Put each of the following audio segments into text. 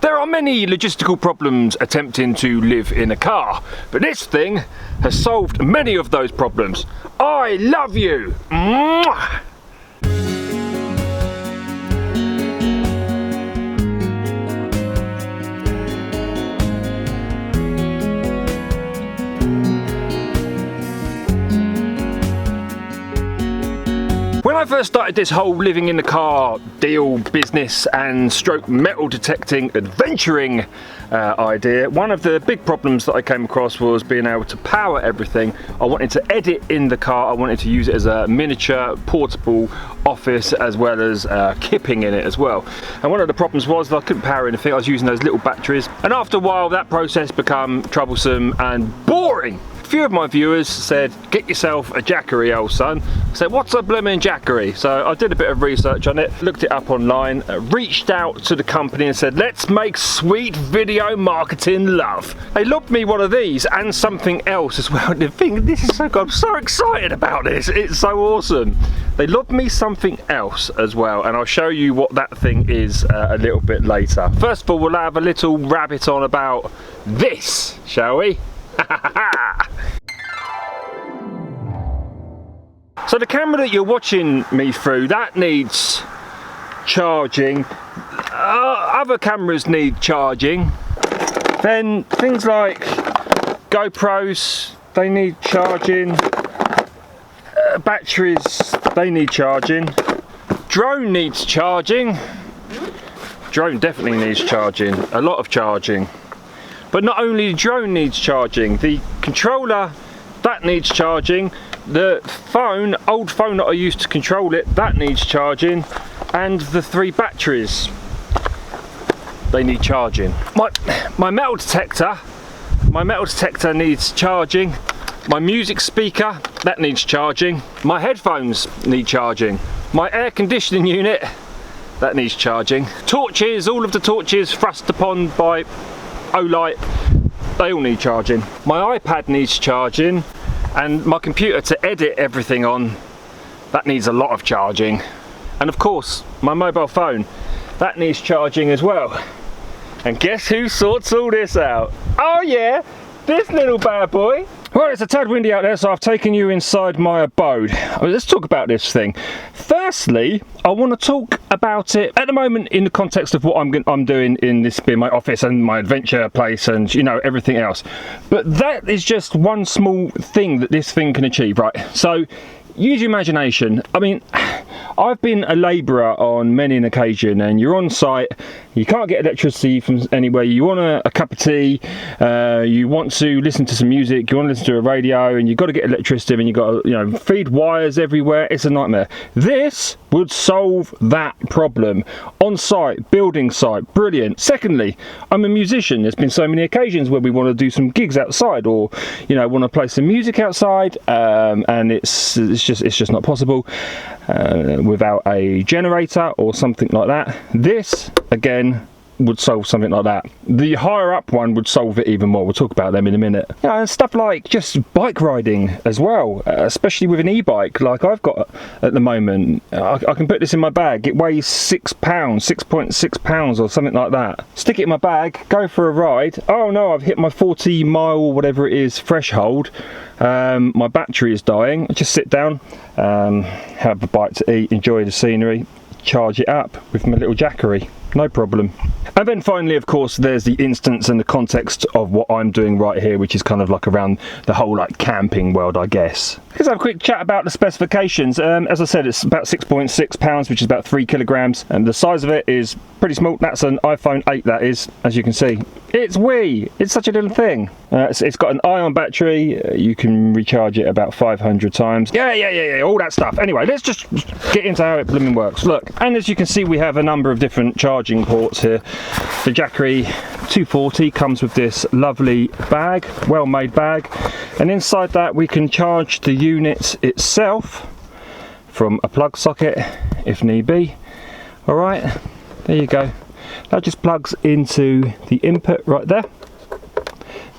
There are many logistical problems attempting to live in a car, but this thing has solved many of those problems. I love you! Mwah! When I first started this whole living in the car deal business and stroke metal detecting adventuring idea, one of the big problems that I came across was being able to power everything. I wanted to edit in the car, I wanted to use it as a miniature portable office as well as kipping in it as well. And one of the problems was that I couldn't power anything. I was using those little batteries, and after a while that process became troublesome and boring. A few of my viewers said, get yourself a Jackery, old son. I said, what's a blooming Jackery? So I did a bit of research on it, looked it up online, reached out to the company and said, let's make sweet video marketing love. They lobbed me one of these and something else as well. The thing, this is so good, I'm so excited about this, it's so awesome. They lobbed me something else as well, and I'll show you what that thing is a little bit later. First of all, we'll have a little rabbit on about this, shall we? So the camera that you're watching me through, that needs charging. Other cameras need charging. Then things like GoPros, they need charging. Batteries, they need charging. Drone needs charging. Drone definitely needs charging, a lot of charging. But not only the drone needs charging, the controller, that needs charging. The phone, old phone that I used to control it, that needs charging. And the 3 batteries, they need charging. My metal detector needs charging. My music speaker, that needs charging. My headphones need charging. My air conditioning unit, that needs charging. Torches, all of the torches thrust upon by Olight, they all need charging. My iPad needs charging, and my computer to edit everything on, that needs a lot of charging. And of course, my mobile phone, that needs charging as well. And guess who sorts all this out? Oh yeah, this little bad boy. Well, it's a tad windy out there, so I've taken you inside my abode. Let's talk about this thing. Firstly, I want to talk about it at the moment in the context of what I'm doing in this being my office and my adventure place and, you know, everything else. But that is just one small thing that this thing can achieve, right? So use your imagination. I mean, I've been a labourer on many an occasion, and you're on site, you can't get electricity from anywhere, you want a cup of tea, you want to listen to some music, you want to listen to a radio, and you've got to get electricity, and you've got to, you know, feed wires everywhere. It's a nightmare. This would solve that problem. On site, building site, brilliant. Secondly, I'm a musician. There's been so many occasions where we want to do some gigs outside, or, you know, want to play some music outside, and it's just not possible without a generator or something like that. This again would solve something like that. The higher up one would solve it even more. We'll talk about them in a minute. Yeah, and stuff like just bike riding as well, especially with an e-bike like I've got at the moment. I can put this in my bag. It weighs 6 pounds, 6.6 pounds or something like that. Stick it in my bag, go for a ride. Oh no, I've hit my 40 mile, whatever it is, threshold. My battery is dying. I just sit down, have a bite to eat, enjoy the scenery, charge it up with my little Jackery. No problem. And then finally, of course, there's the instance and the context of what I'm doing right here, which is kind of like around the whole like camping world, I guess. Let's have a quick chat about the specifications. As I said, it's about 6.6 pounds, which is about 3 kilograms, and the size of it is pretty small. That's an iPhone 8, that is, as you can see. It's wee. It's such a little thing. It's got an ion battery. You can recharge it about 500 times. Yeah, all that stuff. Anyway, let's just get into how it blooming works. Look, and as you can see, we have a number of different charging ports here. The Jackery 240 comes with this lovely bag, well-made bag, and inside that we can charge the unit itself from a plug socket if need be. All right, there you go. That just plugs into the input right there.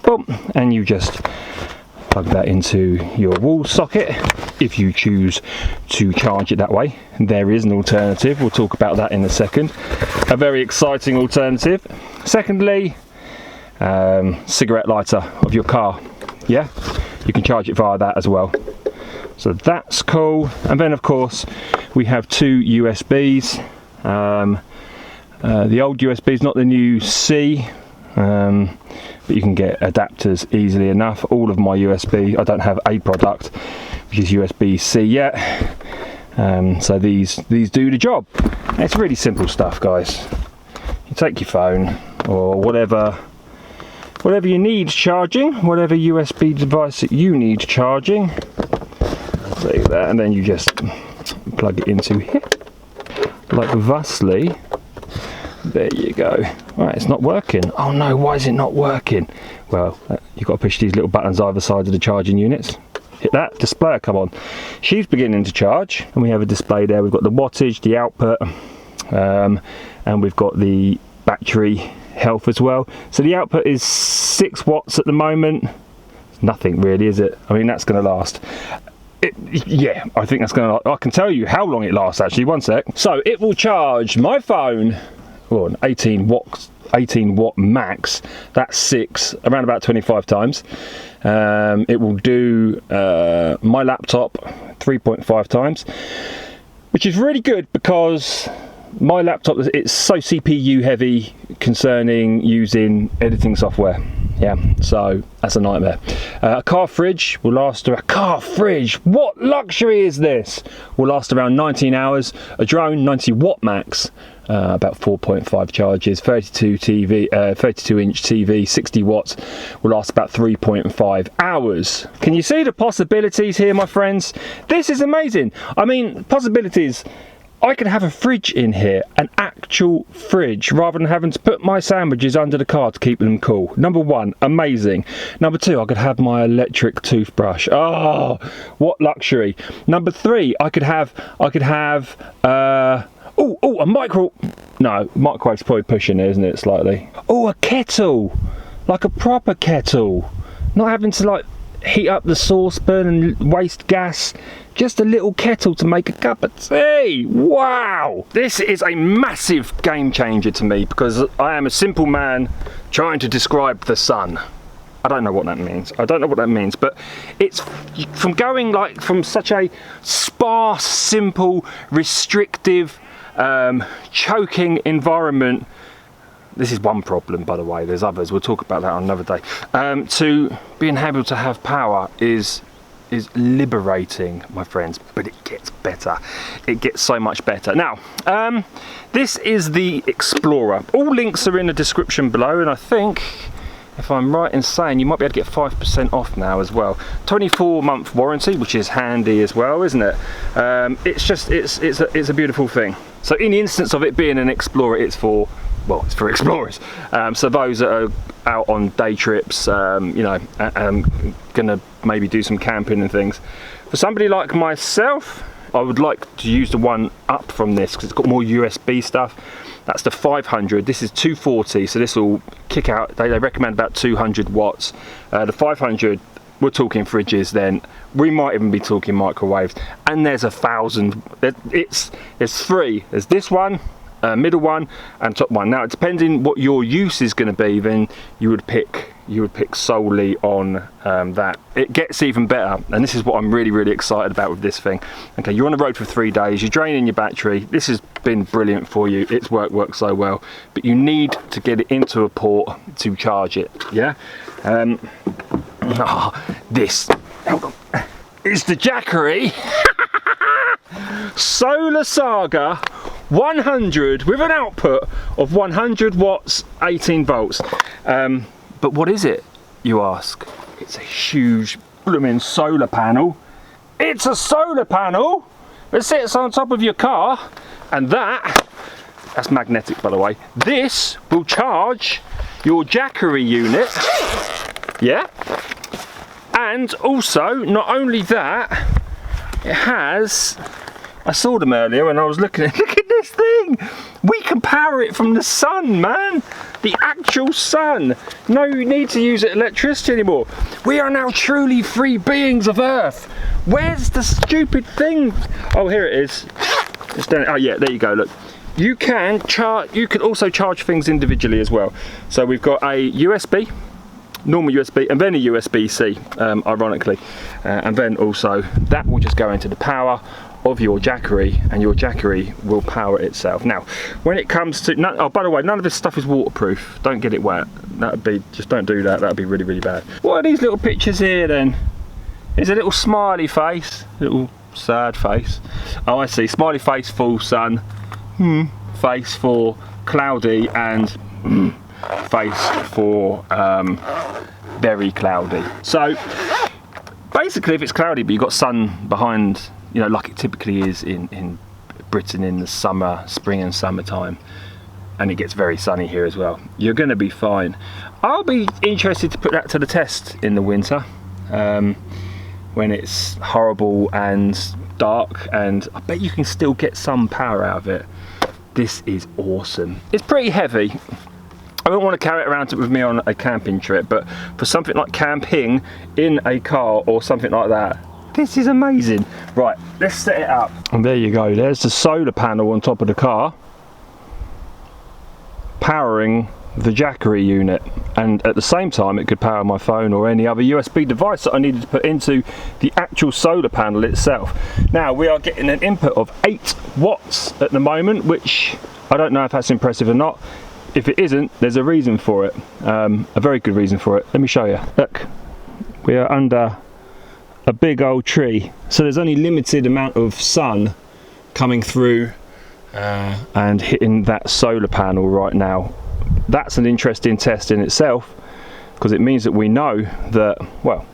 Boom, and you just plug that into your wall socket if you choose to charge it that way. There is an alternative, we'll talk about that in a second, a very exciting alternative. Secondly, cigarette lighter of your car, yeah, you can charge it via that as well, so that's cool. And then of course we have two USBs, the old USBs, not the new C, but you can get adapters easily enough. All of my USB, I don't have a product which is USB-C yet, so these do the job. It's really simple stuff, guys. You take your phone or whatever you need charging, whatever USB device that you need charging, take that, and then you just plug it into here like thusly. There you go. Right, it's not working. Oh no, why is it not working? Well, you've got to push these little buttons either side of the charging units. Hit that, display will come on. She's beginning to charge, and we have a display there. We've got the wattage, the output, and we've got the battery health as well. So the output is 6 watts at the moment. It's nothing really, is it? I mean, that's going to last. Yeah, I think that's going to, I can tell you how long it lasts actually, one sec. So it will charge my phone, well, an 18 watt max, that's 6, around about 25 times. It will do my laptop 3.5 times, which is really good because my laptop, it's so CPU heavy concerning using editing software. Yeah, so that's a nightmare. A car fridge will last around, what luxury is this? Will last around 19 hours. A drone, 90 watt max, about 4.5 charges. 32 inch TV, 60 watts, will last about 3.5 hours. Can you see the possibilities here, my friends? This is amazing. I mean, possibilities. I could have a fridge in here, an actual fridge, rather than having to put my sandwiches under the car to keep them cool. Number one, amazing. Number two, I could have my electric toothbrush. Oh, what luxury. Number three, I could have a microwave's probably pushing it, isn't it, slightly? Oh, a kettle, like a proper kettle. Not having to like heat up the saucepan and waste gas. Just a little kettle to make a cup of tea. Wow! This is a massive game changer to me because I am a simple man trying to describe the sun. I don't know what that means. But it's from going like from such a sparse, simple, restrictive, choking environment. This is one problem, by the way. There's others. We'll talk about that on another day. To being able to have power is liberating, my friends, but it gets better. It gets so much better. Now, this is the Explorer. All links are in the description below, and I think, if I'm right in saying, you might be able to get 5% off now as well. 24-month warranty, which is handy as well, isn't it? It's a beautiful thing. So in the instance of it being an Explorer, it's for explorers. So those that are out on day trips, gonna maybe do some camping and things. For somebody like myself, I would like to use the one up from this because it's got more USB stuff. That's the 500. This is 240, so this will kick out. They recommend about 200 watts. The 500, we're talking fridges. Then we might even be talking microwaves. And there's 1,000. There's three. There's this one, middle one, and top one. Now, depending what your use is going to be, then you would pick solely on that. It gets even better, and this is what I'm really excited about with this thing. Okay, you're on the road for 3 days, you're draining your battery. This has been brilliant for you. It's worked so well, but you need to get it into a port to charge it. Yeah. This. Hold on. It's the Jackery SolarSaga 100 with an output of 100 watts, 18 volts. But what is it, you ask? It's a huge blooming solar panel. It's a solar panel that sits on top of your car, and that's magnetic, by the way. This will charge your Jackery unit, yeah? And also, not only that, it has, I saw them earlier when I was looking at, look at this thing! We can power it from the sun, man! The actual sun. No need to use electricity anymore. We are now truly free beings of Earth. Where's the stupid thing? Oh, here it is. It's down. Oh yeah, there you go, look. You can also charge things individually as well. So we've got a USB, normal USB, and then a USB-C, ironically. And then also, that will just go into the power of your Jackery, and your Jackery will power itself. Now, when it comes to, oh, by the way, none of this stuff is waterproof. Don't get it wet. Just don't do that. That'd be really, really bad. What are these little pictures here then? It's a little smiley face, little sad face. Oh, I see. Smiley face, full sun. Face for cloudy, and face for very cloudy. So basically, if it's cloudy but you've got sun behind, you know, like it typically is in Britain in the spring and summertime, and it gets very sunny here as well, you're going to be fine. I'll be interested to put that to the test in the winter, when it's horrible and dark, and I bet you can still get some power out of it. This is awesome. It's pretty heavy. I don't want to carry it around with me on a camping trip, but for something like camping in a car or something like that, this is amazing. Right, let's set it up. And there you go, there's the solar panel on top of the car, powering the Jackery unit, and at the same time it could power my phone or any other USB device that I needed to put into the actual solar panel itself. Now we are getting an input of 8 watts at the moment, which I don't know if that's impressive or not. If it isn't, there's a reason for it, a very good reason for it. Let me show you. Look, we are under a big old tree, so there's only limited amount of sun coming through and hitting that solar panel right now. That's an interesting test in itself, because it means that we know that, well,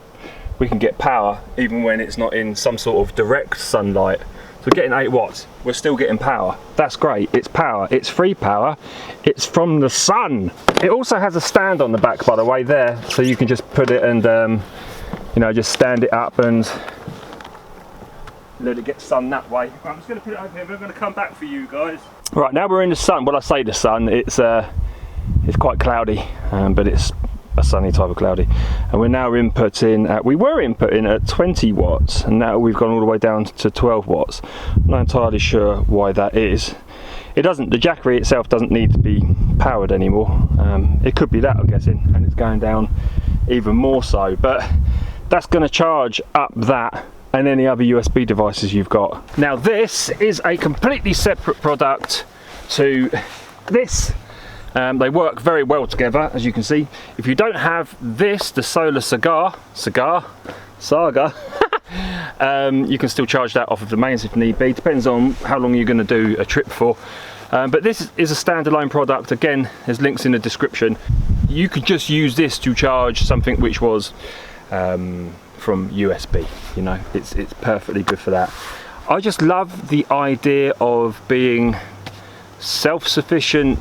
we can get power even when it's not in some sort of direct sunlight. So we're getting 8 watts, we're still getting power. That's great, it's power, it's free power, it's from the sun. It also has a stand on the back, by the way, there, so you can just put it and, you know, just stand it up and let it get sun that way. I'm just going to put it over here, we're going to come back for you guys. Right, now we're in the sun. When I say the sun, it's quite cloudy, but it's a sunny type of cloudy, and we're now inputting we were inputting at 20 watts, and now we've gone all the way down to 12 watts. I'm not entirely sure why that is. The Jackery itself doesn't need to be powered anymore. It could be that, I'm guessing, and it's going down even more so, but that's going to charge up that and any other USB devices you've got. Now this is a completely separate product to this. They work very well together, as you can see. If you don't have this, the SolarSaga, you can still charge that off of the mains if need be. Depends on how long you're going to do a trip for. But this is a standalone product. Again, there's links in the description. You could just use this to charge something which was from USB. You know, it's perfectly good for that. I just love the idea of being self-sufficient,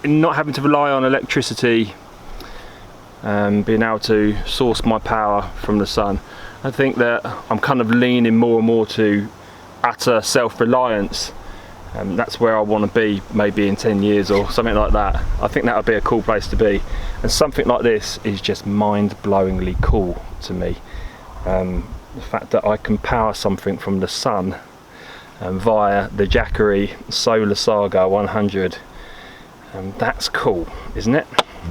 not having to rely on electricity, being able to source my power from the sun. I think that I'm kind of leaning more and more to utter self-reliance, and that's where I want to be maybe in 10 years or something like that. I think that would be a cool place to be, and something like this is just mind-blowingly cool to me. The fact that I can power something from the sun via the Jackery SolarSaga 100. That's cool, isn't it?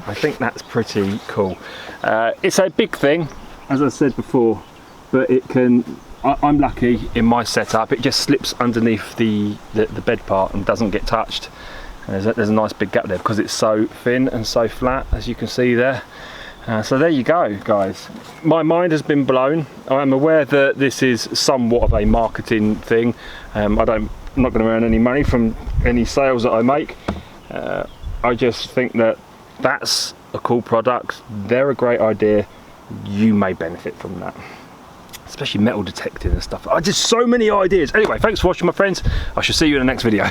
I think that's pretty cool. It's a big thing, as I said before, but it can, I'm lucky in my setup, it just slips underneath the bed part and doesn't get touched. And there's a nice big gap there because it's so thin and so flat, as you can see there. So there you go, guys. My mind has been blown. I am aware that this is somewhat of a marketing thing. I'm not going to earn any money from any sales that I make. I just think that that's a cool product. They're a great idea. You may benefit from that, especially metal detecting and stuff. Just so many ideas. Anyway, thanks for watching, my friends. I shall see you in the next video.